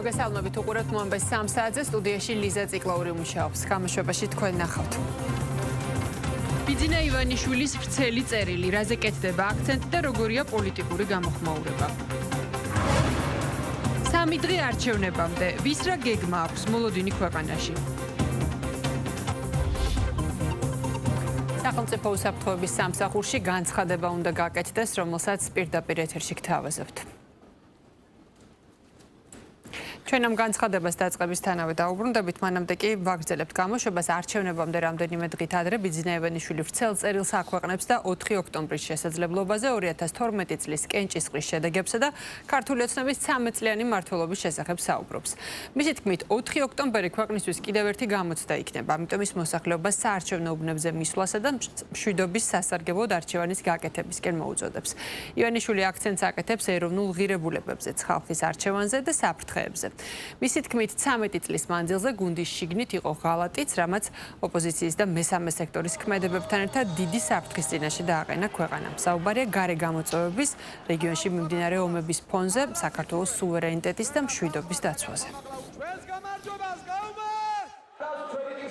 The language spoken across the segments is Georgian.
მოგესალმებით უყურებთ მომბეს 3 საათზე სტუდიაში ლიზა ციკლაური მუშაობს. გამოშვებაში თქვენ ნახავთ. ბიძინა ივანიშვილის ვრცელი წერილი, რაზე კეთდება აქცენტი და როგორია პოლიტიკური გამოხმაურება. 3 დღე არჩევნებამდე, ვის რა გეგმა აქვს მოლოდინი ქვეყანაში. სახელმწიფო უსაფრთხოების სამსახურში განცხადება უნდა გაკეთდეს, რომელსაც პირდაპირ ეთერში გთავაზებთ. ჩვენ ამ განცხადებას დაწყებისთანავე დაუბრუნდებით, მანამდე კი ვაგრძელებთ გამოშვებას. არჩევნებამდე რამდენიმე დღით ადრე ბიძინა ივანიშვილი ვრცელ წერილს აქვეყნებს და 4 ოქტომბრის შესაძლებლობაზე 2012 წლის კენჭისყრის შედეგებსა და ქართული ოცნების 13 წლიანი მმართველობის შესახებ საუბრობს. მისი თქმით, 4 ოქტომბერი ქვეყნისთვის კიდევ ერთი გამოცდა იქნება, ამიტომ ის მოსახლეობას საარჩევნო უბნებზე მისვლასა და მშვიდობის სასარგებლოდ არჩევანის გაკეთებისკენ მოუწოდებს. ივანიშვილი აქცენტს აკეთებს ეროვნულ ღირებულებებზე, ხალხის არჩევანზე და საფრთხეებზე. მისი თქმით, 13 წლის მანძილზე გუნდის შიგნით იყო ღალატიც, რამაც ოპოზიციის და მესამე სექტორის ქმედებებთან ერთად დიდი საფრთხის წინაშე დააყენა ქვეყანამ. საუბარია გარე გამოწვევების, რეგიონში მიმდინარე ომების ფონზე, საქართველოს სუვერენიტეტის და მშვიდობის დაცვაზე.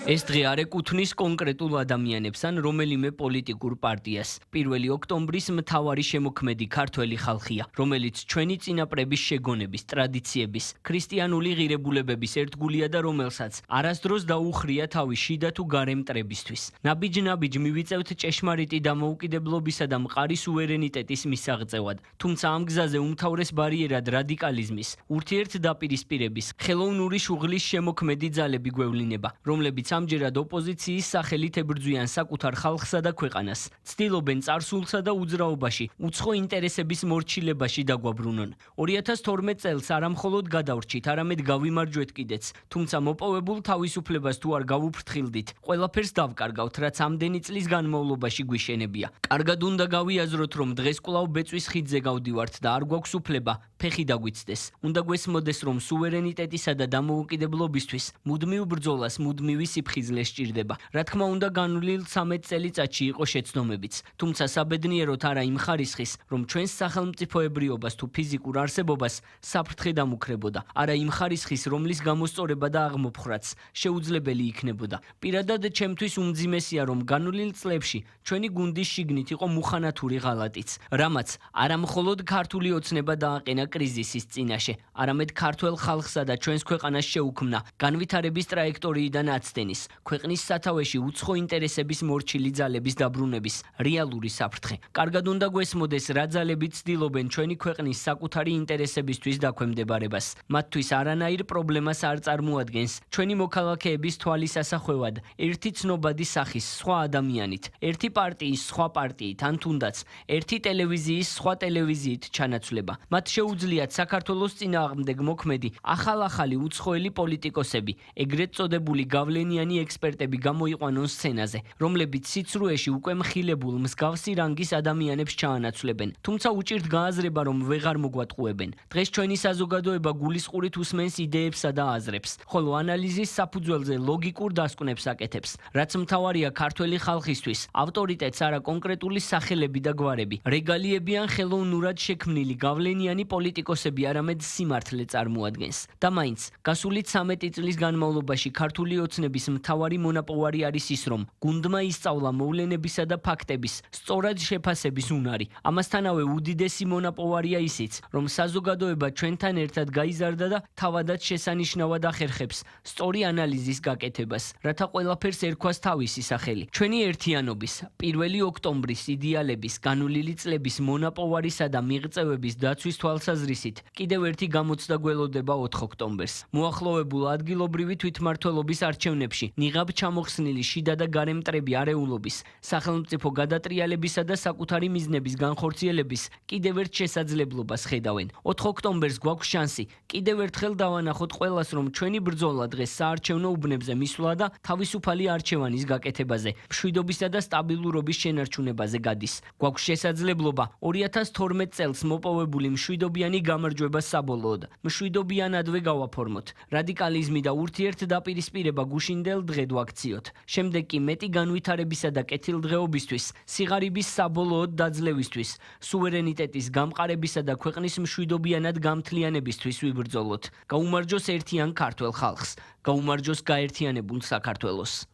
ეს დღე არ ეკუთვნის კონკრეტულ ადამიანებს ან რომელიმე პოლიტიკურ პარტიას. 1 ოქტომბრის მთავარი შემოქმედი ქართველი ხალხია, რომელიც ჩვენი წინაპრების შეგონების, ტრადიციების, ქრისტიანული ღირებულებების ერთგულია და რომელსაც არასდროს დაუხრია თავი შიდა თუ გარე მტრებისთვის. ნაბიჯ-ნაბიჯ მივიწევთ ჭეშმარიტი დამოუკიდებლობისა და მყარი სუვერენიტეტის მისაღწევად. თუმცა ამ გზაზე უმთავრეს ბარიერად რადიკალიზმის, ურთიერთდაპირისპირების, ხელოვნური შუღლის შემოქმედი ძალები გვევლინება, რომლებიც ამჯერად ოპოზიციის სახელით ებრძვიან საკუთარ ხალხსა და ქვეყანას. ცდილობენ წარსულსა და უძრაობაში, უცხო ინტერესების მორჩილებაში დაგვაბრუნონ. 2012 წელს არამხოლოდ გადავრჩით, არამედ გავიმარჯვეთ კიდეც. თუმცა მოპოვებულ თავისუფლებას თუ არ გავუფრთხილდით, ყველაფერს დავკარგავთ, რაც ამდენი წლის განმავლობაში გვიშენებია. კარგად უნდა გავიაზროთ, რომ დღეს კვლავ ბეწვის ხიდზე გავდივართ და არ გვაქვს უფლება ფეხი დაგვიცდეს. უნდა გვესმოდეს, რომ სუვერენიტეტისა და დამოუკიდებლობისთვის მუდმივ ბრძოლას მუდმივი სიფხიზლე სჭირდება. რა თქმა უნდა, განვლილ 13 წელიწადში იყო შეცდომებიც, თუმცა საბედნიეროდ არა იმ ხარისხის, რომ ჩვენს სახელმწიფოებრიობას თუ ფიზიკურ არსებობას საფრთხე დამუქრებოდა, არა იმ ხარისხის, რომლის გამოსწორება და აღმოფხრაც შეუძლებელი იქნებოდა. პირადად ჩემთვის უმძიმესია, რომ განვლილ წლებში ჩვენი გუნდის შიგნით იყო მუხანათური ღალატიც, რამაც არამხოლოდ ქართული ოცნება დააყენა კრიზისის წინაშე, არამედ ქართველ ხალხსა და ჩვენს ქვეყანას შეუქმნა განვითარების ტრაექტორიიდან აცდენის, ქვეყნის სათავეში უცხო ინტერესების მორჩილი ძალების დაბრუნების რეალური საფრთხე. კარგად უნდა გვესმოდეს, რა ძალები ცდილობენ ჩვენი ქვეყნის საკუთარი ინტერესებისთვის დაქვემდებარებას. მათთვის არანაირ პრობლემას არ წარმოადგენს ჩვენი მოქალაქეების თვალის ასახვევად ერთი ცნობადი სახის სხვა ადამიანით, ერთი პარტიის სხვა პარტიით, ან თუნდაც ერთი ტელევიზიის სხვა ტელევიზიით ჩანაცვლება. მათ შეუძლიათ საქართველოს წინააღმდეგ მოქმედი ახალ-ახალი უცხოელი პოლიტიკოსები, ეგრეთ წოდებული გავლენიანი ექსპერტები გამოიყვანონ სცენაზე, რომლებიც სიცრუეში უკვე მხილებულ მსგავსი რანგის ადამიანებს ჩაანაცვლებენ. თუმცა უჭირთ გააზრება, რომ ვეღარ მოგვატყუებენ. დღეს ჩვენი საზოგადოება გულისყურით უსმენს იდეებსა და აზრებს, ხოლო ანალიზის საფუძველზე ლოგიკურ დასკვნებს აკეთებს. რაც მთავარია ქართველი ხალხისთვის, ავტორიტეტს არა კონკრეტული სახელები და გვარები, რეგალიები ან ხელოვნურად შექმნილი გავლენიანი პოლიტიკოსები, არამედ სიმართლე წარმოადგენს. და მაინც, გასული 13 წლის განმავლობაში ქართული ოცნების მთავარი მონაპოვარი არის ის, რომ გუნდმა ისწავლა მოვლენებისა და ფაქტების სწორად შეფასების უნარი. ამასთანავე უდიდესი მონაპოვარია ისიც, რომ საზოგადოება ჩვენთან ერთად გაიზარდა და თავადაც შესანიშნავად ახერხებს სწორი ანალიზის გაკეთებას, რათა ყველაფერს ერქვას თავისი სახელი. ჩვენი ერთიანობის, 1 ოქტომბრის იდეალების, განვლილი წლების მონაპოვარისა და მიღწევების დაცვის თვალსაზრისით კიდევ ერთი გამოცდა გველოდება 4 ოქტომბერს. მოახლოვებულ ადგილობრივი თვითმმართველობის არჩევნებში ნიღაბ ჩამოხსნილი შიდა და გარე მტრები არეულობის, სახელმწიფო გადატრიალებისა და საკუთარი მიზნების განხორციელების კიდევ ერთ შესაძლებლობას ხედავენ. 4 ოქტომბერს გვაქვს შანსი კიდევ ერთხელ დავანახოთ ყველას, რომ ჩვენი ბრძოლა დღეს საარჩევნო უბნებზე მისვლა და თავისუფალი არჩევანის გაკეთებაზე, მშვიდობისა და სტაბილურობის შენარჩუნებაზე გადის. გვაქვს შესაძლებლობა 2012 წელს მოპოვებული მშვიდობი მშვიდობიანი გამარჯვება საბოლოოდ. მშვიდობიანადვე გავაფორმოთ. რადიკალიზმი და ურთიერთდაპირისპირება გუშინდელ დღედ ვაქციოთ. შემდეგ კი მეტი განვითარებისა და კეთილდღეობისთვის, სიღარიბის საბოლოოდ დაძლევისთვის, სუვერენიტეტის გამყარებისა და ქვეყნის მშვიდობიანად გამთლიანებისთვის ვიბრძოლოთ. გაუმარჯოს ერთიან ქართველ ხალხს, გაუმარჯოს გაერთიანებულ საქართველოს.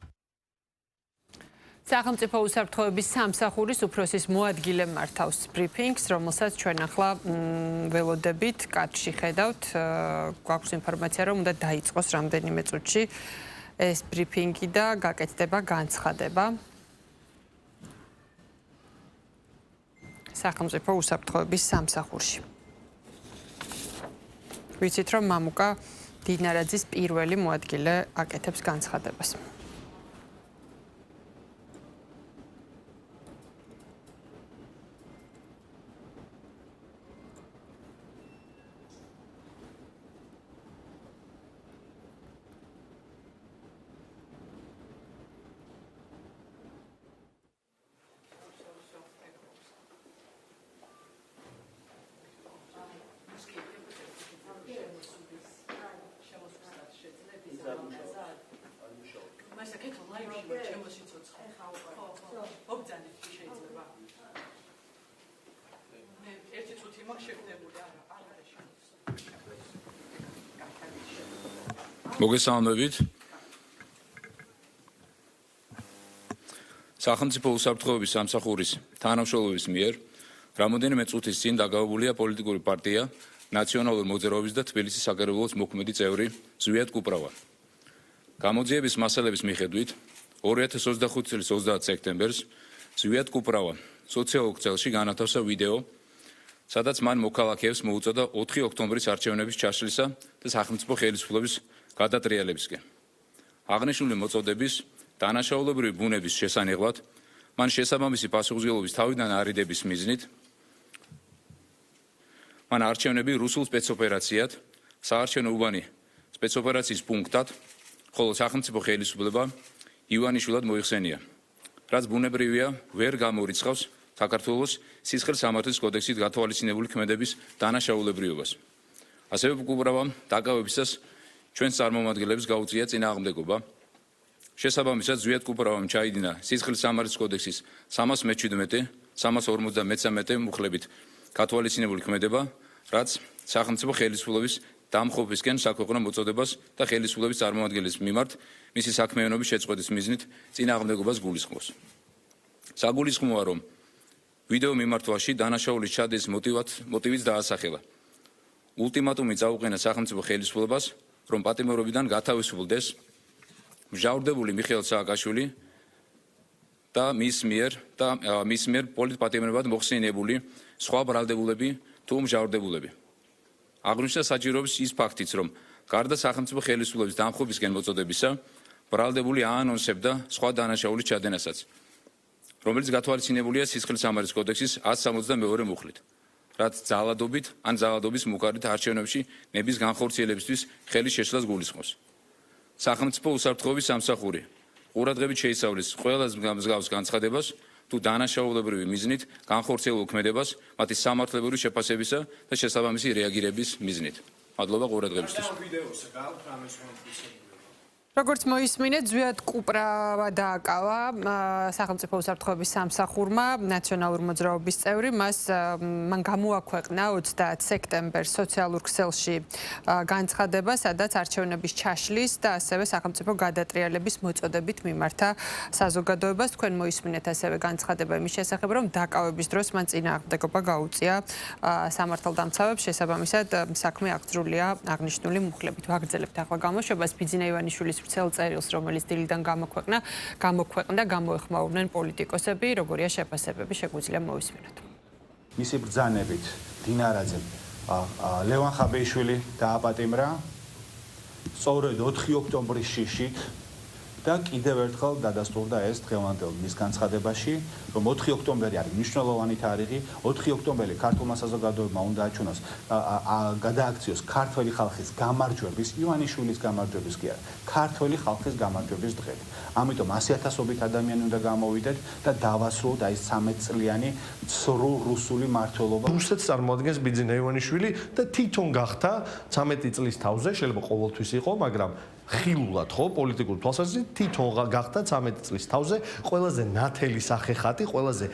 სახელმწიფო უსაფრთხოების სამსახურის უფროსის მოადგილე მართავს ბრიფინგს, რომელსაც ჩვენ ახლა ველოდებით კადრში ხედავთ. გვაქვს ინფორმაცია, რომ უნდა დაიწყოს რამდენიმე წუთში ეს ბრიფინგი და გაკეთდება განცხადება. სახელმწიფო უსაფრთხოების სამსახურში. ვიცით, რომ მამუკა დინარაძის პირველი მოადგილე აკეთებს განცხადებას. მოგესალმებით. სახელმწიფო უსაფრთხოების სამსახურის თანამშრომლობის მიერ რამოდენიმე წუთის წინ დაგავებულია პოლიტიკური პარტია ნაციონალური მოძრაობის და თბილისის საკერებულოს მოქმედი წევრი ზვიად კუპრავა. გამოძიების მასალების მიხედვით 2025 წლის 30 სექტემბერს ზვიად კუპრავა სოციალურ ქსელში განათავსა ვიდეო, სადაც მან მოქალაქეებს მოუწოდა 4 ოქტომბრის არჩევნების ჩაშლისა და სახელმწიფო ხელისუფლების გადატრიალებისკენ. აღნიშნული მოწოდების დანაშაულებრივი ბუნების შესანიღბად მან შესაბამისი პასუხისმგებლობის თავიდან არიდების მიზნით მან არჩევნები რუსულ სპეცოპერაციად, საარჩევნო უბანი სპეცოპერაციის პუნქტად, ხოლო სახელმწიფო ხელისუფლება ივანიშვილად მოიხსენია, რაც ბუნებრივია ვერ გამორიცხავს საქართველოს სისხლსამართლის კოდექსით გათვალისწინებული ქმედების დანაშაულებრივობას. ასევე კუპრავამ დაკავებისას ჩვენს წარმომადგენლებს გაუწია წინააღმდეგობა. შესაბამისად ზვიად კუპრავამ ჩაიდინა სისხლსამართლის კოდექსის 317, 353 მუხლებით გათვალისწინებული ქმედება, რაც სახელმწიფო ხელისუფლების დამხობისკენ საქვეყნო მოწოდებას და ხელისუფლების წარმომადგენლის მიმართ მისი საქმიანობის შეწყვეტის მიზნით წინააღმდეგობას გულისხმობს. საგულისხმოა, რომ ვიდეო მიმართვაში დანაშაულის ჩადის მოტივიც დაასახელა. ულტიმატუმი წაუყენა სახელმწიფო ხელისუფლებას, რომ პატიმრობიდან გათავისუფლდეს მჟავრდებული მიხეილ სააკაშვილი და მის მიერ პოლიტპატიმრებად მოხსენიებული სხვა ბრალდებულები თუ მჟავრდებულები. აღნიშნა საჭიროების ის ფაქტიც, რომ გარდა სახელმწიფო ხელისუფლების დამხობისკენ მოწოდებისა, ბრალდებული აანონსებდა სხვა დანაშაულის ჩადენასაც, რომელიც გათვალისწინებულია სისხლსამართლის კოდექსის 162 მუხლით, რაც ძალადობით ან ძალადობის მუქარით არჩევნებში ნების განხორციელებისთვის ხელის შეშლას გულისხმობს. სახელმწიფო უსაფრთხოების სამსახური ყურადღებით შეისწავლის ყველაზე მსგავს განცხადებას თუ დანაშაულებრივი მიზნით განხორციელებულ ქმედებას მათი სამართლებრივი შეფასებისა და შესაბამისი რეაგირების მიზნით. მადლობა ყურადღებისთვის. როგორც მოისმინეთ, ზვიად კუპრავა დააკავა სახელმწიფო უსაფრთხოების სამსახურმა, ნაციონალური მოძრაობის წევრი, მან გამოაქვეყნა 30 სექტემბერს სოციალურ ქსელში განცხადება, სადაც არჩევნების ჩაშლის და ასევე სახელმწიფო გადატრიალების მოწოდებით მიმართა საზოგადოებას. თქვენ მოისმინეთ ასევე განცხადება იმის შესახებ, რომ დაკავების დროს მან წინააღმდეგობა გაუწია სამართალდამცავებს, შესაბამისად საქმე აღძრულია აღნიშნული მუხლებით. ვაგრძელებთ ახლა გამოშვებას ბიძინა ივანიშვილის ვრცელ წერილს, რომელიც დილიდან გამოქვეყნდა, გამოეხმაურნენ პოლიტიკოსები, როგორია შეფასებები, შეგვიძლია მოვისმინოთ. მისი ბრძანებით დინარაძემ ლევან ხაბეიშვილი დააპატიმრა სწორედ 4 ოქტომბრის შიშით და კიდევ ერთხელ დადასტურდა ეს დღევანდელ მის განცხადებაში, რომ 4 ოქტომბერი არის მნიშვნელოვანი თარიღი, 4 ოქტომბერი ქართულმა საზოგადოებამ უნდა აჩვენოს გადააქციოს ქართველი ხალხის გამარჯვების, ივანიშვილის გამარჯვების კი არა, ქართველი ხალხის გამარჯვების დღე. ამიტომ 100,000-ობით ადამიანი უნდა გამოვიდეთ და დავასრულოთ აი 13 წლიანი სრულ რუსული მმართველობა. რუსეთს წარმოადგენს ბიძინა ივანიშვილი და თვითონ გახდა 13 წლის თავზე, შეიძლება ყოველთვის იყო, მაგრამ ხილულად ხო პოლიტიკურ თვალსაზრისით თვითონ გახდა 13 წლის თავზე ყველაზე ნათელი სახეხატი, ყველაზე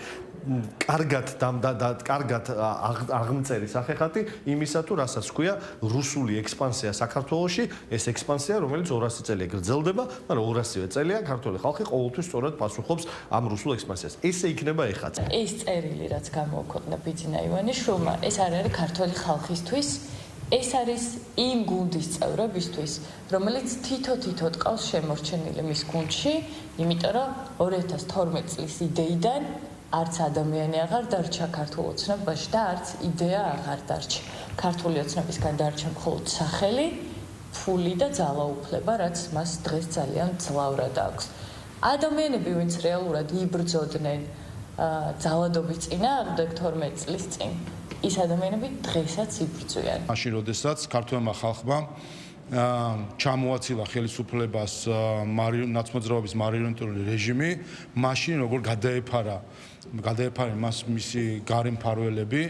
კარგად აღმწერი სახეხატი იმისა თუ რასაც ქვია რუსული ექსპანსია საქართველოში, ეს ექსპანსია რომელიც 200 წელი გრძელდება, მაგრამ 200-ვე წელია ქართული ხალხი ყოველთვის სწორად პასუხობს ამ რუსულ ექსპანსიას. ესე იქნება ეხაც. ეს წერილი რაც გამოქვეყნა ბიძინა ივანიშვილმა, ეს არ არის ქართული ხალხისთვის, ეს არის იმ გუნდის წევრებისთვის, რომელიც თითო-თითო ტყავს შემორჩენილი მის გუნდში, იმიტომ რომ 2012 წლის იდეიდან არც ადამიანი აღარ დარჩა ქართულ ოცნებაში და არც იდეა აღარ დარჩა. ქართული ოცნებისგან დარჩა მხოლოდ სახელი, ფული და ძალაუფლება, რაც მას დღეს ძალიან ძლავრად აქვს. ადამიანები, ვინც რეალურად იბრძოდნენ ძალადობის წინააღმდეგ 12 წლის წინ, ის ადამიანები დღესაც იბრძვიან. მაშინ, როდესაც ქართულმა ხალხმა ჩამოაცილა ხელისუფლებას ნაცმოძრაობის მარიონეტული რეჟიმი, მაშინ როგორ გადაეფარა მას მისი გარე მფარველები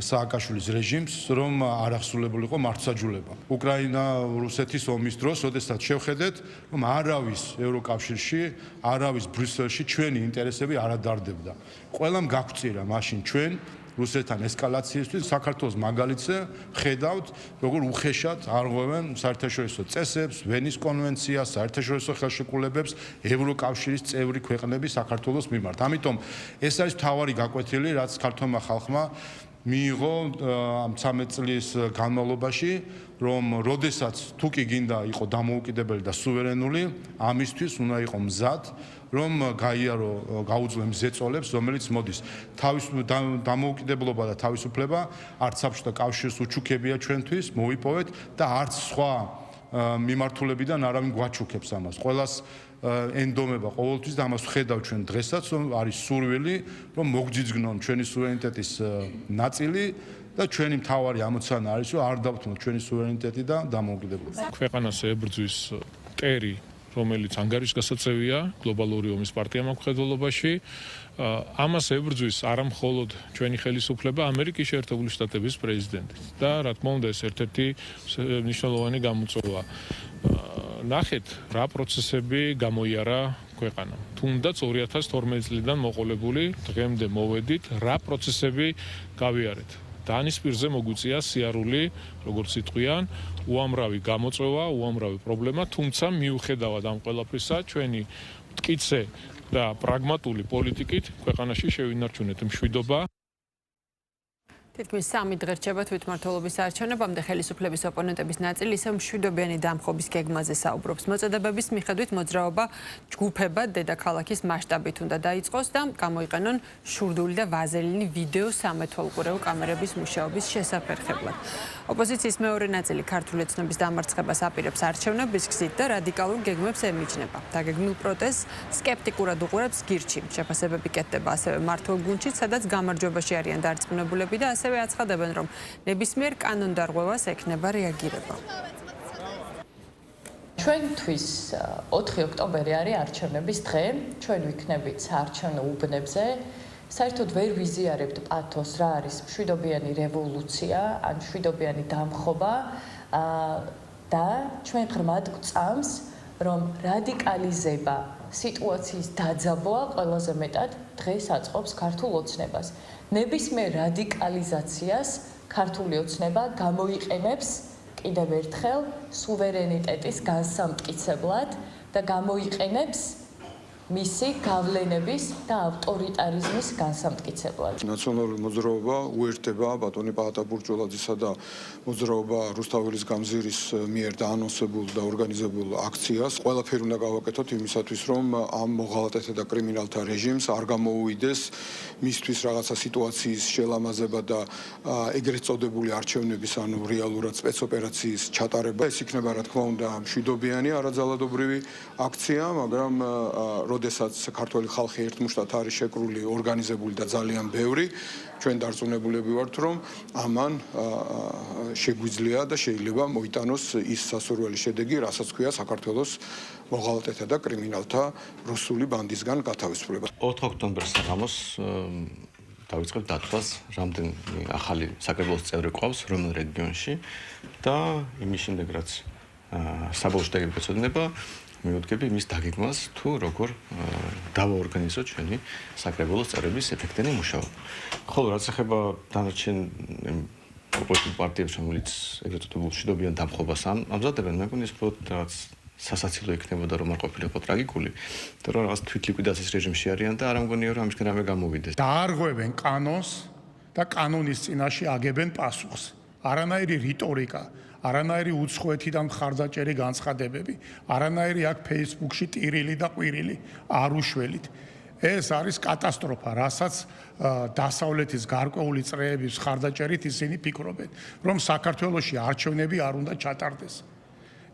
სააკაშვილის რეჟიმს, რომ არ ახსულებულიყო მართლმსაჯულება. უკრაინა-რუსეთის ომის დროს, როდესაც შევხედეთ, რომ არავის ევროკავშირში, არავის ბრიუსელში ჩვენი ინტერესები არ ადარდებდა. ყველამ გაგვწირა მაშინ ჩვენ რუსეთთან ესკალაციისთვის საქართველოს მაგალითზე ხედავთ, როგორ უხეშად არღვევენ საერთაშორისო წესებს, ვენის კონვენციას, საერთაშორისო ხელშეკრულებებს ევროკავშირის წევრი ქვეყნები საქართველოს მიმართ. ამიტომ ეს არის მთავარი გაკვეთილი, რაც ქართულმა ხალხმა მიიღო ამ 13 წლის განმავლობაში, რომ როდესაც თუ კი გინდა იყო დამოუკიდებელი და სუვერენული, ამისთვის უნდა იყო მზად, რომ გაუძლო ზეწოლებს, რომელიც მოდის თავის დამოუკიდებლობა და თავისუფლება არც საბჭოთა კავშირს უჩუქებია ჩვენთვის, მოვიპოვეთ და არც სხვა მიმართულებიდან არავინ გვაჩუქებს ამას. ყველას ენდომება ყოველთვის და ამას ხედავ ჩვენ დღესაც, რომ არის სურვილი, რომ მოგძიძგნონ ჩვენი სუვერენიტეტის ნაწილი და ჩვენი მთავარი ამოცანა არის, რომ არ დავთმოთ ჩვენი სუვერენიტეტი და დამოუკიდებლობა. ქვეყანას ებრძვის ტერი, რომელიც ანგარიშგასაწევია გლობალური ომის პარტია მამხედველობაში, ამას ებრძვის არა მხოლოდ ჩვენი ხელისუფლება, ამერიკის შეერთებული შტატების პრეზიდენტი და რა თქმა უნდა ეს ერთ-ერთი მნიშვნელოვანი გამოწვევა. ნახეთ, რა პროცესები გამოიარა ქვეყანამ. თუნდაც 2012 წლიდან მოყოლებული დღემდე მოვედით, რა პროცესები გავიარეთ. დანის პირზე მოგვიწია სიარული, როგორც იტყვიან, უამრავი გამოწვევა, უამრავი პრობლემა, თუმცა მიუხედავად ამ ყველაფრისა, ჩვენი მტკიცე და პრაგმატული პოლიტიკით ქვეყანაში შევინარჩუნეთ მშვიდობა. თითქმის 3 დღე რჩება თვითმმართველობის არჩევნებამდე. ხელისუფლების ოპონენტების ნაწილი ისევ მშვიდობიანი დამხობის გეგმაზე საუბრობს. მოწოდებების მიხედვით მოძრაობა ჯგუფება დედაქალაქის მასშტაბით უნდა დაიწყოს და გამოიყენონ შურდული და ვაზელინი ვიდეო სამეთვალყურეო კამერების მუშაობის შესაფერხებლად. ოპოზიციის მეორე ნაწილი ქართული ოცნების დამარცხებას აპირებს არჩევნების გზით და რადიკალურ გეგმებს ემიჯნება. დაგეგმილ პროტესტს სკეპტიკურად უყურებს გირჩი. შეფასებები კეთდება ასევე მართულ გუნდშიც, სადაც გამარჯვებაში არიან დარწმუნებულები და ასევე აცხადებენ, რომ ნებისმიერ კანონდარღვევას ექნება რეაგირება. ჩვენთვის 4 ოქტომბერი არის არჩევნების დღე. ჩვენ ვიქნებით საარჩევნო უბნებზე. საერთოდ ვერ ვიზიარებთ პათოს, რა არის მშვიდობიანი რევოლუცია, ან მშვიდობიანი დამხობა და ჩვენ ღრმად გვწამს, რომ რადიკალიზება, სიტუაციის დაძაბვა ყველაზე მეტად დღეს აწყობს ქართულ ოცნებას. ნებისმიერ რადიკალიზაციას ქართული ოცნება გამოიყენებს კიდევ ერთხელ სუვერენიტეტის განსამტკიცებლად და გამოიყენებს მისი გავლენების და ავტორიტარიზმის განსამტკიცებლად. ნაციონალური მოძრაობა უერთდება ბატონი პაატა ბურჯულაძისა და მოძრაობა რუსთაველის გამზირის მიერ დაანონსებულ და ორგანიზებულ აქციას. ყველაფერი უნდა გავაკეთოთ იმისათვის, რომ ამ მოღალატეთა და კრიმინალთა რეჟიმს არ გამოუვიდეს მისთვის რაღაცა სიტუაციის შელამაზება და ეგრეთ წოდებული არჩევნების, ანუ რეალურად სპეცოპერაციის ჩატარება. ეს იქნება, რა თქმა უნდა, მშვიდობიანი, არაძალადობრივი აქცია, მაგრამ როდესაც ქართველი ხალხი ერთმუშტად არის შეკრული, ორგანიზებული და ძალიან ბევრი, ჩვენ დარწმუნებულები ვართ, რომ ამან შეგვიძლია და შეიძლება მოიტანოს ის სასურველი შედეგი, რასაც ქვია საქართველოს მოღალატეთა და კრიმინალთა რუსული ბანდისგან გათავისუფლება. 4 ოქტომბერს საღამოს დავიწყებ დათვლას, რამდენი ახალი საკრებულოს წევრი ყავს რომელ რეგიონში და იმის შემდეგ რაც საბოლოო შედეგები გეცოდინება, მივუდგები იმის დაგეგმას, თუ როგორ დავაორგანიზოთ ჩვენი საკრებულოს წევრების ეფექტიანი მუშაობა. ხოლო რაც ეხება დანარჩენ ოპოზიციურ პარტიებს, რომელიც ეგრეთ წოდებულ მშვიდობიან დამხობას ამზადებენ, მე მგონი ეს უბრალოდ რაღაც სასაცილო იქნებოდა, რომ არ ყოფილიყო ტრაგიკული და რომ რაღაც თვითლიკვიდაციის რეჟიმში არიან და არ ამგონია, რომ ამისგან რამე გამოვიდეს. დაარღვევენ კანონს და კანონის წინაშე აგებენ პასუხს. არანაირი რიტორიკა, არანაირი უცხოეთიდან მხარდაჭერი განცხადებები, არანაირი აქ Facebook-ში ტირილი და ყვირილი არ უშველით. ეს არის კატასტროფა, რასაც დასავლეთის გარკვეული წრეების მხარდაჭერით ისინი ფიქრობენ, რომ საქართველოში არჩევნები არ უნდა ჩატარდეს.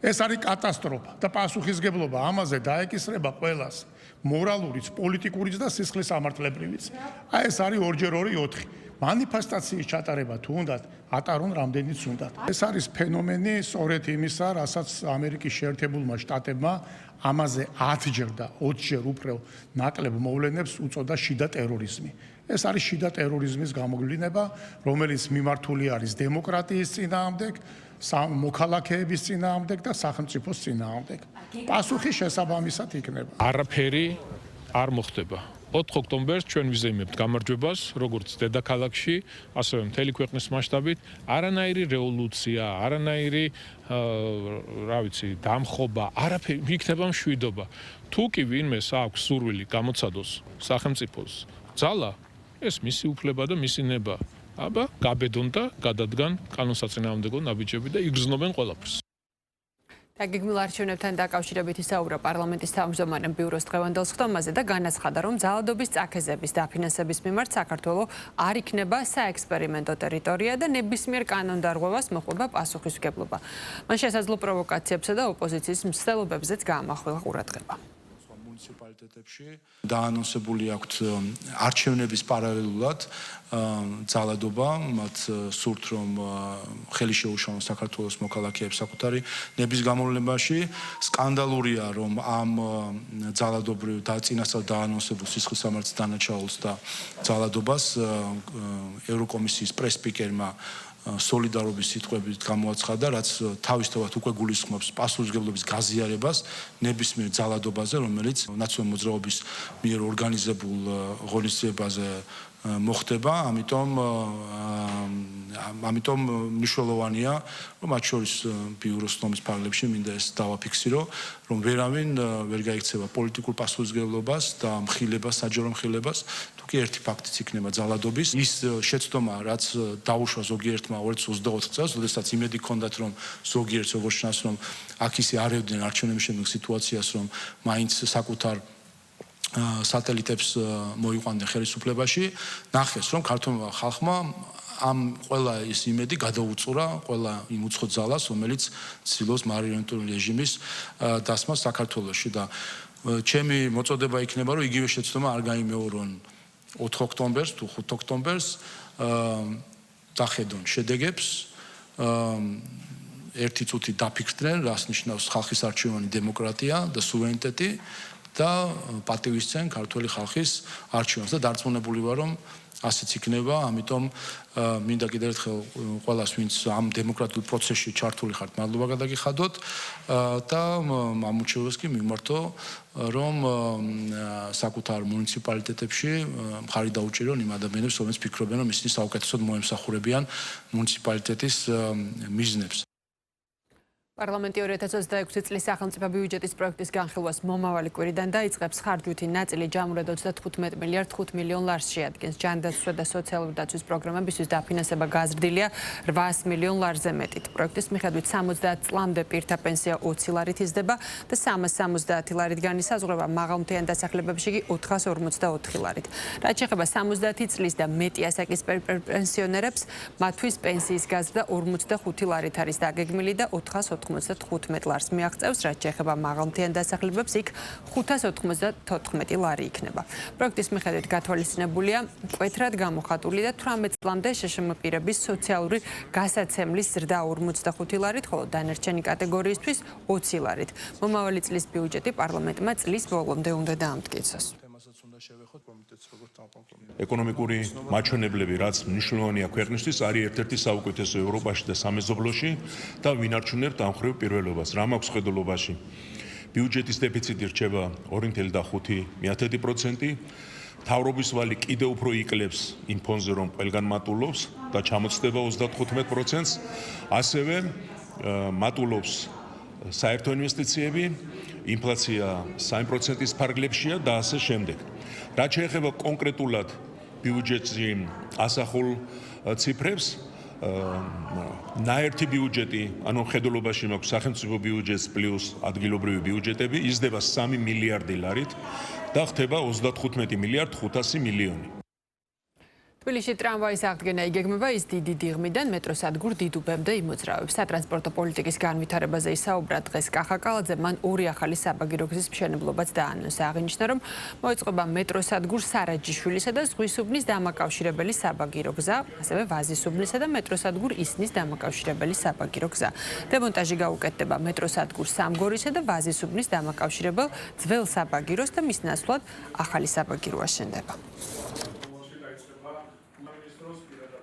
ეს არის კატასტროფა და პასუხისგებლობა ამაზე დაეკისრება ყველას, მორალურიც, პოლიტიკურიც და სისხლის სამართლებრივიც. აი ეს არის 2x2 4. მანიფესტაციის ჩატარება თუ უნდათ, ატარონ რამდენიც უნდათ. ეს არის ფენომენი სწორედ იმისა, რასაც ამერიკის შეერთებულმა შტატებმა ამაზე 10-ჯერ და 20-ჯერ უფრო ნაკლებ მოვლენებს უწოდა შიდა ტერორიზმი. ეს არის შიდა ტერორიზმის გამოგვლინება, რომელიც მიმართული არის დემოკრატიის წინააღმდეგ, მოქალაქეების წინააღმდეგ და სახელმწიფოს წინააღმდეგ. პასუხი შესაბამისად იქნება. არაფერი არ მოხდება. 4 ოქტომბერს ჩვენ ვიზეიმებთ გამარჯვებას, როგორც დედაქალაქში, ასევე მთელი ქვეყნის მასშტაბით. არანაირი რევოლუცია, არანაირი, დამხობა, არაფერი იქნება მშვიდობა. თუ კი ვინმეს აქვს სურვილი გამოცადოს სახელმწიფოს ძალა, ეს მისი უფლება და მისი ნება. აბა, გაბედონ და გადადგან კანონსაწინააღმდეგო ნაბიჯები და იგრძნობენ ყველაფერს. დაგეგმილ არჩევნებთან დაკავშირებით ისაუბრა პარლამენტის თავმჯდომარემ ბიუროს დღევანდელ სხდომაზე და განაცხადა, რომ ძალადობის წაქეზების დაფინანსების მიმართ საქართველო არ იქნება საექსპერიმენტო ტერიტორია და ნებისმიერ კანონდარღვევას მოჰყვება პასუხისმგებლობა. მან შესაძლო პროვოკაციებსა და ოპოზიციის მცდელობებზეც გაამახვილა ყურადღება. მუნიციპალიტეტებში დაანონსებული აქვთ არჩევნების პარალელურად ძალადობა, მათ სურთ რომ ხელი შეუშალონ საქართველოს მოქალაქეებს საკუთარი ნების გამოვლენაში. სკანდალურია, რომ ამ ძალადობრივ და წინასწარ დაანონსებულ სისხლის სამართლის დანაჩაულს და ძალადობას ევროკომისიის პრეს-სპიკერმა სოლიდარობის სიტყვებით გამოაცხადა, რაც თავისთავად უკვე გულისხმობს პასუხისმგებლობის გაზიარებას ნებისმიერ ძალადობაზე, რომელიც ნაციონალური მოძრაობის მიერ ორგანიზებულ ღონისძიებაზე მოხდება, ამიტომ მნიშვნელოვანია, რომ მათ შორის ბიუროს სხდომის ფარგლებში მინდა ეს დავაფიქსირო, რომ ვერავინ ვერ გაიქცევა პოლიტიკურ პასუხისმგებლობას და მხილებას, საჯარო მხილებას, თუკი ერთი ფაქტიც იქნება ძალადობის. ის შეცდომა, რაც დაუშვა ზოგიერთმა 2024 წელს, როდესაც იმედი ჰქონდათ, რომ ზოგიერთს როგორც ჩანს, რომ აქ ისე არევდნენ არჩევნების შემდეგ სიტუაციას, რომ მაინც საკუთარ სატელიტებს მოიყვანდნენ ხელისუფლებაში, ნახეს, რომ ქართულმა ხალხმა ამ ყველა ის იმედი გადაუწურა ყველა იმ უცხო ძალას, რომელიც ცდილობს მარიონეტული რეჟიმის დასმას საქართველოში და ჩემი მოწოდება იქნება, რომ იგივე შეცდომა არ გაიმეორონ 4 ოქტომბერს თუ 5 ოქტომბერს დახედონ შედეგებს, ერთი წუთი დაფიქრდნენ, რას ნიშნავს ხალხის არჩევანი დემოკრატია და სუვერენიტეტი და პატივისცემ ქართული ხალხის არჩევანს და დარწმუნებული ვარ, რომ ასეც იქნება, ამიტომ მინდა კიდევ ერთხელ ყველას, ვინც ამ დემოკრატიულ პროცესში ჩართული ხართ, მადლობა გადაგიხადოთ და ამ უჩვენებას კი მიმართო, რომ საკუთარ მუნიციპალიტეტებში მხარი დაუჭირონ იმ ადამიანებს, რომლებიც ფიქრობენ, რომ ისინი საუკეთესოდ მოემსახურებიან მუნიციპალიტეტის მიზნებს. პარლამენტი 2026 წლის სახელმწიფო ბიუჯეტის პროექტის განხილვას მომავალი კვირიდან დაიწყებს. ხარჯვითი ნაწილი ჯამურად 35 მილიარდ 5 მილიონ ლარს შეადგენს. ჯანდაცვა და სოციალური დაცვის პროგრამებისთვის დაფინანსება გაზრდილია 800 მილიონ ლარზე მეტით. პროექტის მიხედვით 70 წლამდე პირთა პენსია 20 ლარით იზრდება და 370 ლარით განისაზღვრება, მაღალმთიან დასახლებებში კი 454 ლარით. რაც შეეხება 70 წლის და მეტი ასაკის პენსიონერებს, მათთვის პენსიის გაზრდა 45 ლარით არის დაგეგმილი და 495 ლარს მიაღწევს, რაც შეეხება მაღალმთიან დასახლებებს, იქ 594 ლარი იქნება. პროექტის მიხედვით გათვალისწინებულია მკვეთრად გამოხატული და 18 წლამდე შშმ პირების სოციალური გასაცემლის ზრდა 45 ლარით, ხოლო დანარჩენი კატეგორიისთვის 20 ლარით. მომავალი წლის ბიუჯეტი პარლამენტმა წლის ბოლომდე უნდა დაამტკიცოს. ეკონომიკური მაჩვენებლები, რაც მნიშვნელოვანია ქვეყნისთვის, არის ერთ-ერთი საუკეთესო ევროპაში და სამეზობლოში და ვინარჩუნებთ ამ ხრივ პირველობას. რა მაქვს ხედულობაში? ბიუჯეტის დეფიციტი რჩება 2.5%, მთავრობის ვალი კიდევ უფრო იკლებს იმ ფონზე, რომ ყველგან მატულობს და ჩამოწდება 35%-ს, ასევე მატულობს საერთო ინვესტიციები, ინფლაცია 3%-ის ფარგლებშია და ასე შემდეგ. რაც შეეხება კონკრეტულად ბიუჯეტში ასახულ ციფრებს, ნაერთი ბიუჯეტი, ანუ ხედულობაში მაქვს სახელმწიფო ბიუჯეტს პლუს ადგილობრივი ბიუჯეტები, იზრდება 3 მილიარდი ლარით და ხდება 35 მილიარდ 500 მილიონი. თბილისში ტრამვაის აღდგენა იგეგმება ის დიდი დიღმიდან მეტროსადგურ დიდუბემდე იმოძრავებს. სატრანსპორტო პოლიტიკის განვითარებაზე ისაუბრა დღეს კახაკალაძე, მან 2 ახალი საბაგირო გზის მშენებლობაც დაანონსა. აღინიშნა, რომ მოეწყობა მეტროსადგურ სარაჯიშვილისა და ზღვისუბნის დამაკავშირებელი საბაგირო გზა, ასევე ვაზისუბნისა და მეტროსადგურ ისნის დამაკავშირებელი საბაგირო გზა. დემონტაჟი გაუკეთდება მეტროსადგურ სამგორისა და ვაზისუბნის დამაკავშირებელ ძველ საბაგიროს და მის ნაცვლად ახალი საბაგირო აშენდება.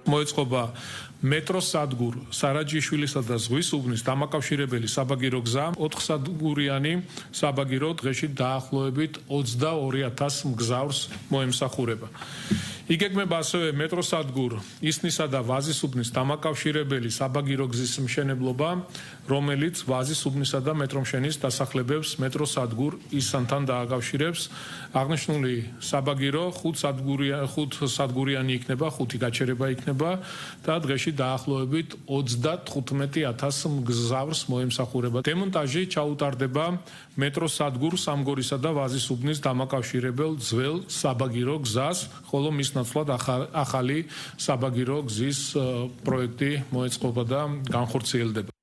მოეწყობა მეტროსადგურ სარაჯიშვილისა და ზღვისუბნის დამაკავშირებელი საბაგირო გზა, 4 სადგურიანი საბაგირო დღეში დაახლოებით 22,000 მგზავრს მოემსახურება. იგეგმება ასევე მეტროსადგურ ისნისა და ვაზისუბნის დამაკავშირებელი საბაგირო გზის მშენებლობა, რომელიც ვაზისუბნისა და მეტრომშენის დასახლებებს მეტროსადგურ ისანთან დააკავშირებს. აღნიშნული საბაგირო 5 სადგურიანი იქნება, 5 გაჩერება იქნება და დღეში დაახლოებით 35,000 მგზავრს მოემსახურება. დემონტაჟი ჩაუტარდება მეტროსადგურ სამგორისა და ვაზისუბნის დამაკავშირებელ ძველ საბაგირო გზას, ხოლო მის ნაცვლად ახალი საბაგირო გზის პროექტი მოეწყობა და განხორციელდება.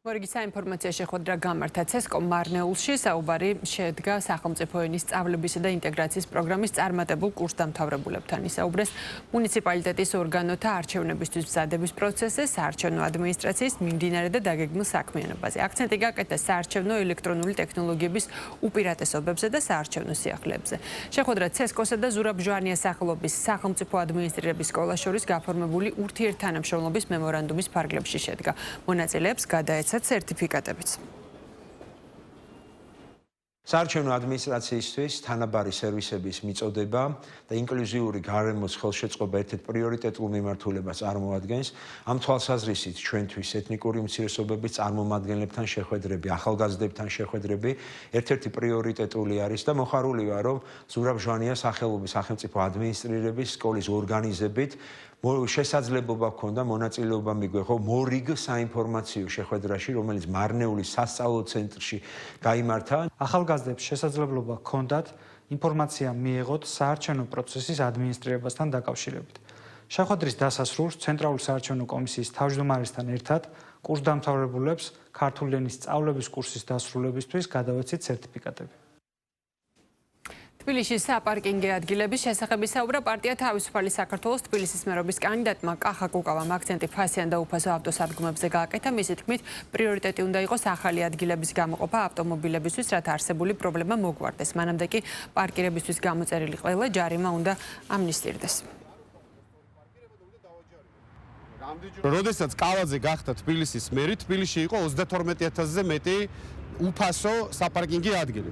მორიგი საინფორმაციო შეხვედრა გამართა ცესკო მარნეულში. საუბარი შედგა სახელმწიფო ენის სწავლებისა და ინტეგრაციის პროგრამის წარმატებულ კურსდამთავრებულებთან. ისაუბრეს მუნიციპალიტეტის ორგანოთა არჩევნებისთვის მზადების პროცესზე, საარჩევნო ადმინისტრაციის მიმდინარე და დაგეგმილ საქმიანობაზე. აქცენტი გაკეთდა საარჩევნო ელექტრონული ტექნოლოგიების უპირატესობებზე და საარჩევნო სიახლეებზე. შეხვედრა ცესკოსა და ზურაბ ჟვანიას სახელობის სახელმწიფო ადმინისტრირების სკოლას შორის გაფორმებული ურთიერთთანამშრომლობის მემორანდუმის ფარგლებში შედგა. მონაწილეებს გადაეცა სერტიფიკატებიც. საარჩევნო ადმინისტრაციისთვის თანაბარი სერვისების მიწოდება და ინკლუზიური გარემოს ხელშეწყობა ერთ-ერთ პრიორიტეტულ მიმართულებას წარმოადგენს. ამ თვალსაზრისით ჩვენთვის ეთნიკური უმცირესობების წარმომადგენლებთან შეხვედრები, ახალგაზრდებთან შეხვედრები ერთ-ერთი პრიორიტეტული არის და მოხარული ვარ, რომ ზურაბ ჟვანიას სახელობის სახელმწიფო ადმინისტრირების სკოლის ორგანიზებით შესაძლებლობა ჰქონდა მონაწილეობა მიგვეღო მორიგ საინფორმაციო შეხვედრაში, რომელიც მარნეულის სასწავლო ცენტრში გაიმართა. ახალგაზრდებს შესაძლებლობა ჰქონდათ ინფორმაცია მიეღოთ საარჩევნო პროცესის ადმინისტრირებასთან დაკავშირებით. შეხვედრის დასასრულს ცენტრალური საარჩევნო კომისიის თავმჯდომარესთან ერთად კურსდამთავრებულებს ქართული ენის სწავლების კურსის დასრულებისთვის გადავეცით სერტიფიკატები. თბილისში საპარკინგე ადგილების შესახებ ისაუბრა პარტია თავისუფალი საქართველოს თბილისის მერობის კანდიდატმა კახა კუკავამ. აქცენტი ფასიან და უფასო ავტოსადგომებზე გააკეთა. მისი თქმით, პრიორიტეტი უნდა იყოს ახალი ადგილების გამოყოფა ავტომობილებისთვის, რათა არსებული პრობლემა მოგვარდეს. მანამდე კი პარკირებისთვის გამოწერილი ყველა ჯარიმა უნდა ამნისტირდეს. როდესაც კალაძე გახდა თბილისის მერი, თბილისში იყო 32,000-ზე მეტი უფასო საპარკინგი ადგილი.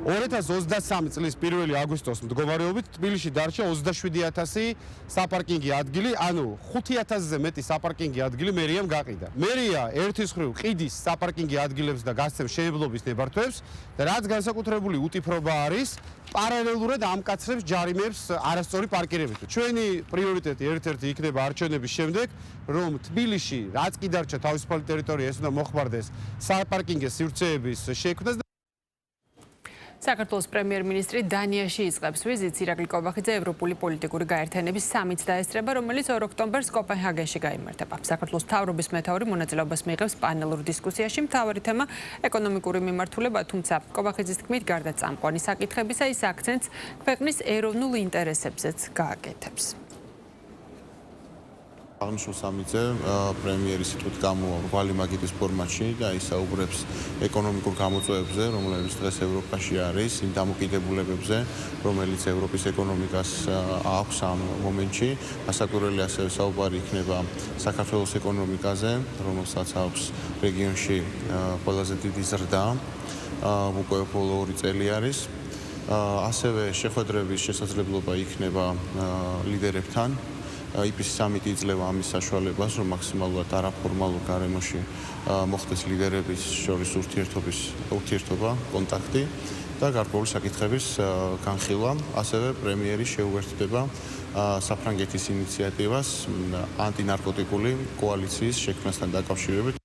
2023 წლის 1 აგვისტოს მდგომარეობით თბილისში დარჩა 27000 საპარკინგი ადგილი, ანუ 5000-ზე მეტი საპარკინგი ადგილი მერიამ გაყიდა. მერია ერთის მხრივ ყიდის საპარკინგი ადგილებს და გასცემს შეებლობის ნებართვებს და რაც განსაკუთრებული უტიფრობა არის, პარალელურად ამკაცრებს ჯარიმებს არასწორი პარკირებით. ჩვენი პრიორიტეტი ერთ-ერთი იქნება არჩევნების შემდეგ, რომ თბილისში რაც კი დარჩა თავისუფალი ტერიტორია, ეს უნდა მოხმარდეს საპარკინგის სივრცეების შექმნას. საქართველოს პრემიერ-მინისტრი დანიაში იწყებს ვიზიტს. ირაკლი კობახიძე ევროპული პოლიტიკური გაერთიანების სამით დაესწრება, რომელიც 2 ოქტომბერს კოპენჰაგენში გაიმართება. საქართველოს მთავრობის მეთაური მონაწილეობას მიიღებს პანელურ დისკუსიაში. მთავარი თემა ეკონომიკური მიმართულება, თუმცა კობახიძის თქმით, გარდა წამყვანი საკითხებისა, ის აქცენტს ქვეყნის ეროვნულ ინტერესებზეც გააკეთებს. აღნიშნულ სამიტზე პრემიერი სიტყვით გამოვალ მაგიდის ფორმატში და ისაუბრებს ეკონომიკურ გამოწვევებზე, რომლებიც დღეს ევროპაში არის, იმ დამოკიდებულებებზე, რომელიც ევროპის ეკონომიკას აქვს ამ მომენტში. ასაკურველი ასევე საუბარი იქნება საქართველოს ეკონომიკაზე, რომელსაც აქვს რეგიონში ყველაზე დიდი ზრდა, უკვე ბოლო 2 წელი არის. ასევე შეხვედრების შესაძლებლობა იქნება ლიდერებთან. IPC სამიტი იძლევა ამის საშუალებას, რომ მაქსიმალურად არაფორმალურ გარემოში მოხდეს ლიდერების შორის ურთიერთობა, კონტაქტი და გარკვეული საკითხების განხილვა. ასევე პრემიერი შეუერთდება საფრანგეთის ინიციატივას ანტინარკოტიკული კოალიციის შექმნასთან დაკავშირებით.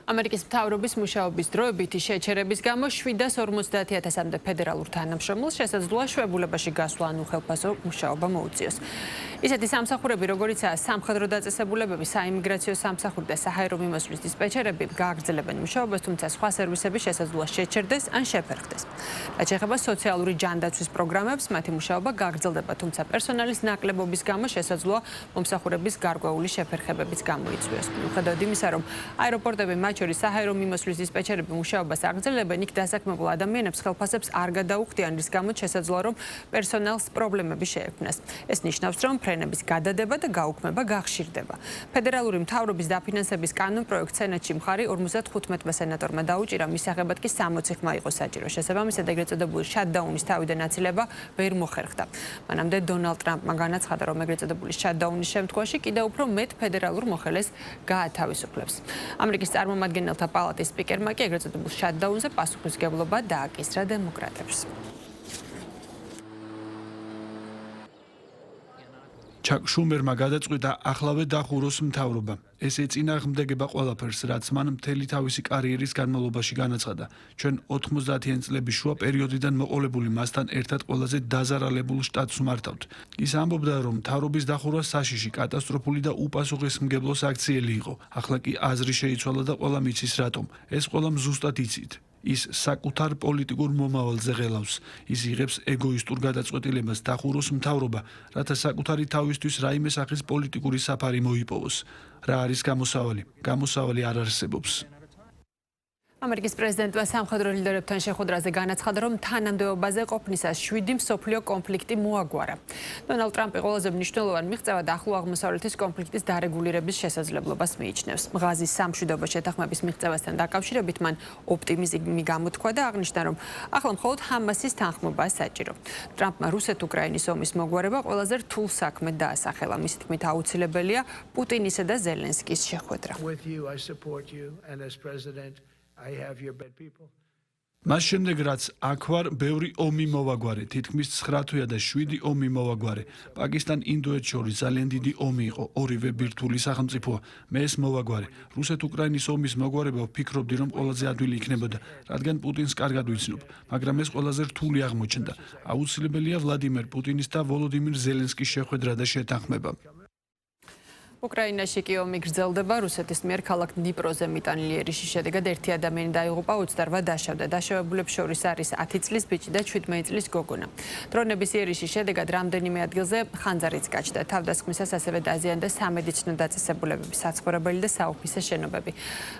ამერიკის მთავრობის მუშაობის დროებითი შეჩერების გამო 750,000-მდე ფედერალურ თანამშრომელს შესაძლოა შვებულებაში გასვლა ან უხელფასო მუშაობა მოუწიოს. ისეთი სამსახურები, როგორიცაა სამხედრო დაწესებულებები, საიმიგრაციო სამსახური და საჰაერო მიმოსვლის დისპეჩერები, გააგრძელებენ მუშაობას, თუმცა სხვა სერვისები შესაძლოა შეჩერდეს ან შეფერხდეს. რაც შეეხება სოციალური ჯანდაცვის პროგრამებს, მათი მუშაობა გააგრძელდება, თუმცა პერსონალის ნაკლებობის გამო შესაძლოა მომსახურების გარკვეული შეფერხებებიც გამოიწვიოს. მიუხედავად იმისა, რომ აეროპორტები, მათ შორის საჰაერო მიმოსვლის დისპეჩერები მუშაობას აგრძელებენ, იქ დასაქმებულ ადამიანებს ხელფასებს არ გადაუხდიან, რის გამოც შესაძლოა, რომ პერსონალს პრობლემები შეექმნას. ეს ნიშნავს, რომ ფრენების გადადება და გაუქმება გახშირდება. ფედერალური მთავრობის დაფინანსების კანონპროექტს სენატში მხარი 55 სენატორმა დაუჭირა, მისაღებად კი 60 ხმა იყო საჭირო. შესაბამისად, ეგრეთ წოდებული შატდაუნის თავიდან აცილება ვერ მოხერხდა. მანამდე დონალდ ტრამპმა განაცხადა, რომ ეგრეთ წოდებული შატდაუნის შემთხვევაში კიდევ უფრო მეტ ფედერალურ მოხელეს გაათავისუფლებს. ამერიკის წარმომადგენელთა პალატის სპიკერმა კი ეგრეთ წოდებულ შატდაუნზე პასუხისმგებლობა დააკისრა დემოკრატებს. ჩაკ შუმერმა გადაწყვიტა ახლავე დახუროს მთავრობა. ეს ეწინააღმდეგება ყველაფერს, რაც მან მთელი თავისი კარიერის განმავლობაში განაცხადა. ჩვენ 90-იან წლების შუა პერიოდიდან მოყოლებული მასთან ერთად ყველაზე დაზარალებულ შტატს ვმართავთ. ის ამბობდა, რომ მთავრობის დახურვა საშიში, კატასტროფული და უპასუხისმგებლო საქციელი იყო. ახლა კი აზრი შეიცვალა და ყველამ იცის რატომ. ეს ყველამ ზუსტად იცით. ის საკუთარ პოლიტიკურ მომავალზე ღელავს. ის იღებს ეგოისტურ გადაწყვეტილებას დახუროს მთავრობა, რათა საკუთარი თავისთვის რაიმე სახის პოლიტიკური საფარი მოიპოვოს. რა არის გამოსავალი? გამოსავალი არ არსებობს. ამერიკის პრეზიდენტმა სამხედრო ლიდერებთან შეხვედრაზე განაცხადა, რომ თანამდებობაზე ყოფნისას 7 მსოფლიო კონფლიქტი მოაგვარა. დონალდ ტრამპი ყველაზე მნიშვნელოვან მიღწევად ახლო აღმოსავლეთის კონფლიქტის დარეგულირების შესაძლებლობას მიიჩნევს. ღაზის სამშვიდობო შეთანხმების მიღწევასთან დაკავშირებით მან ოპტიმიზმი გამოთქვა და აღნიშნა, რომ ახლა მხოლოდ ჰამასის თანხმობაა საჭირო. ტრამპმა რუსეთ-უკრაინის ომის მოგვარება ყველაზე რთულ საქმედ დაასახელა. მისი თქმით, აუცილებელია პუტინისა და ზელენსკის შეხვედრა. მას შემდეგ, რაც აქ ვარ, ბევრი ომი მოვაგვარე, თითქმის 9 თვეა და 7 ომი მოვაგვარე. პაკისტან-ინდოეთს შორის ძალიან დიდი ომი იყო, ორივე ბირთვული სახელმწიფოა. მე ეს მოვაგვარე. რუსეთ-უკრაინის ომის მოგვარება ვფიქრობდი, რომ ყველაზე ადვილი იქნებოდა, რადგან პუტინს კარგად ვიცნობ, მაგრამ ეს ყველაზე რთული აღმოჩნდა. აუცილებელია ვლადიმერ პუტინის და ვოლოდიმირ ზელენსკის შეხვედრა და შეთანხმება. უკრაინაში კი ომი გრძელდება. რუსეთის მიერ ქალაქ დნიპროზე მიტანილი ერიშის შედეგად 1 ადამიანი დაიღუპა, 28 დაშავდა. დაშავებულებს შორის არის 10 წლის ბიჭი და 17 წლის გოგონა. დრონების ერიშის შედეგად რამდენიმე ადგილზე ხანძარიც გაჩნდა. თავდასხმისას ასევე დაზიანდა სამედიცინო დაწესებულებები, საცხოვრებელი და საოფისე შენობები.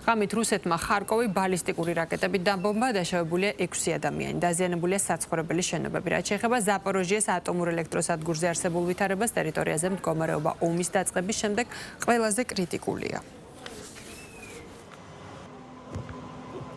ღამით რუსეთმა ხარკოვი ბალისტიკური რაკეტებით დამბომბა, დაშავებულია 6 ადამიანი. დაზიანებულია საცხოვრებელი შენობები. რაც შეეხება ზაპოროჟიეს ატომურ ელექტროსადგურზე არსებულ ვითარებას, ტერიტორიაზე მდგომარეობა ომის დაწყების შემდეგ ყველაზე კრიტიკულია.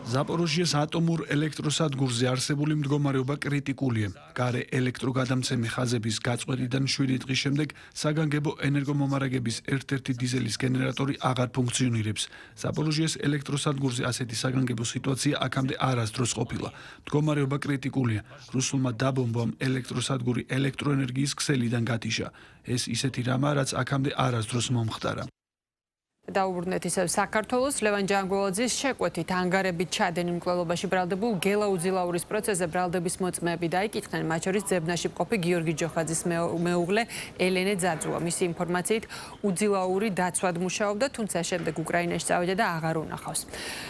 ზაპოროჟიეს ატომურ ელექტროსადგურზე არსებული მდგომარეობა კრიტიკულია. გარე ელექტროგადამცემი ხაზების გაწყვეტიდან 7 დღის შემდეგ საგანგებო ენერგომომარაგების ერთ-ერთი დიზელის გენერატორი აღარ ფუნქციონირებს. ზაპოროჟიეს ელექტროსადგურზე ასეთი საგანგებო სიტუაცია აქამდე არასდროს ყოფილა. მდგომარეობა კრიტიკულია. რუსულმა დაბომბვამ ელექტროსადგური ელექტროენერგიის ქსელიდან გათიშა. ეს ისეთი რამაა, რაც აქამდე არასდროს მომხდარა. დაუბრუნდეთ ისევ საქართველოს ლევან ჯანგველაძის შეკვეთით ანგარებით ჩადენ მკვლელობაში ბრალდებულ გელა უძილაურის პროცესზე ბრალდების მოწმეები დაიკითხნენ, მათ შორის ძებნაში მყოფი გიორგი ჯოხაძის მეუღლე ელენე ძაძუა. მისი ინფორმაციით უძილაური დაცვად მუშაობდა, თუმცა შემდეგ უკრაინაში წავიდა და აღარ უნახავს.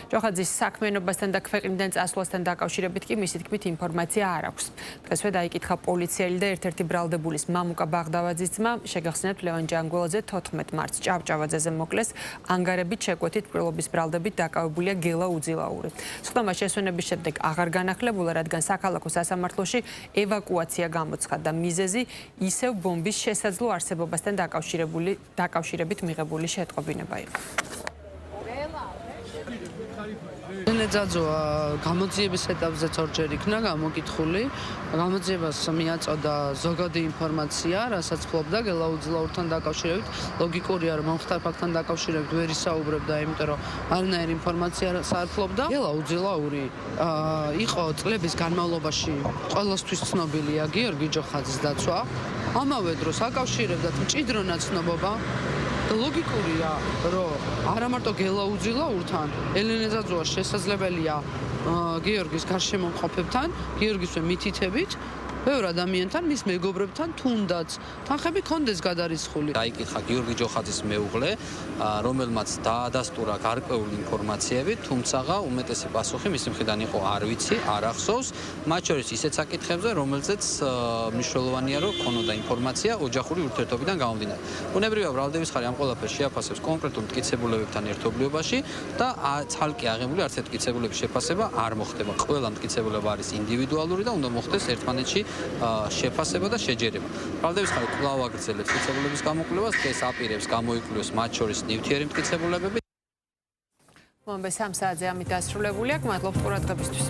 ჯოხაძის საქმიანობასთან და ქვეყნიდან წასვლასთან დაკავშირებით კი მისი თქმით ინფორმაცია არ აქვს. დღესვე დაიკითხა პოლიციელი და ერთ-ერთი ბრალდებულის მამუკა ბაღდავაძის ძმა, შეგახსენებთ ლევან ჯანგველაძე 14 მარტს ჭავჭავაძეზე მოკლეს. ანგარებით შეკვეთით მკვლელობის ბრალდებით დაკავებულია გელა უძილაური. სხდომა შესვენების შემდეგ აღარ განახლებულა, რადგან საქალაქო სასამართლოში ევაკუაცია გამოცხადდა. მიზეზი ისევ ბომბის შესაძლო არსებობასთან დაკავშირებით მიღებული შეტყობინება იყო. ელენე ძაძუა გამოძიების ეტაპზეც ორჯერ იქნა გამოკითხული. გამოძიებას მიაწოდა ზოგადი ინფორმაცია, რასაც ფლობდა გელა უძილაურთან დაკავშირებით. ლოგიკურია, რომ მომხდარ ფაქტთან დაკავშირებით ვერ ისაუბრებდა, იმიტომ რომ არანაირი ინფორმაცია არ ფლობდა. გელა უძილაური იყო წლების განმავლობაში ყველასთვის ცნობილია გიორგი ჯოხაძის დაცვა. ამავე დროს აკავშირებდა მჭიდრო ნაცნობობა. ლოგიკურია, რომ არა მარტო გელა უძილაურთან, ელენე ძაძუას შესაძლებელია გიორგის გარშემომყოფებთან, გიორგისვე მითითებით, ბევრ ადამიანთან, მის მეგობრებთან, თუნდაც თანხები კონდეს გადარიცხული. დაიკითხა გიორგი ჯოხაძის მეუღლე, რომელმაც დაადასტურა გარკვეული ინფორმაციები, თუმცა უმეტესი პასუხი მისი მხრიდან იყო არ ვიცი, არ ახსოვს, მათ შორის ისეთ საკითხებზე, რომელზეც მნიშვნელოვანია, რომ ქონოდა ინფორმაცია ოჯახური ურთიერთობიდან გამომდინარე. ბუნებრივია, ბრალდების ხარი ამ ყველაფერს შეაფასებს კონკრეტულ მტკიცებულებებთან ერთობლიობაში და ცალკე აღებული არც ერთ მტკიცებულების შეფასება არ მოხდება. ყველა მტკიცებულება არის ინდივიდუალური და უნდა მოხდეს ერთმანეთში შეფასება და შეჯერება. ბრალდების ხარი კვლავ აგრძელებს მტკიცებულების გამოკვლევას, დღეს აპირებს გამოიკვლიოს მათ შორის ნივთიერი მტკიცებულებები. მომბე 3 საათზე ამით დასრულებულია. გმადლობთ ყურადღებისთვის.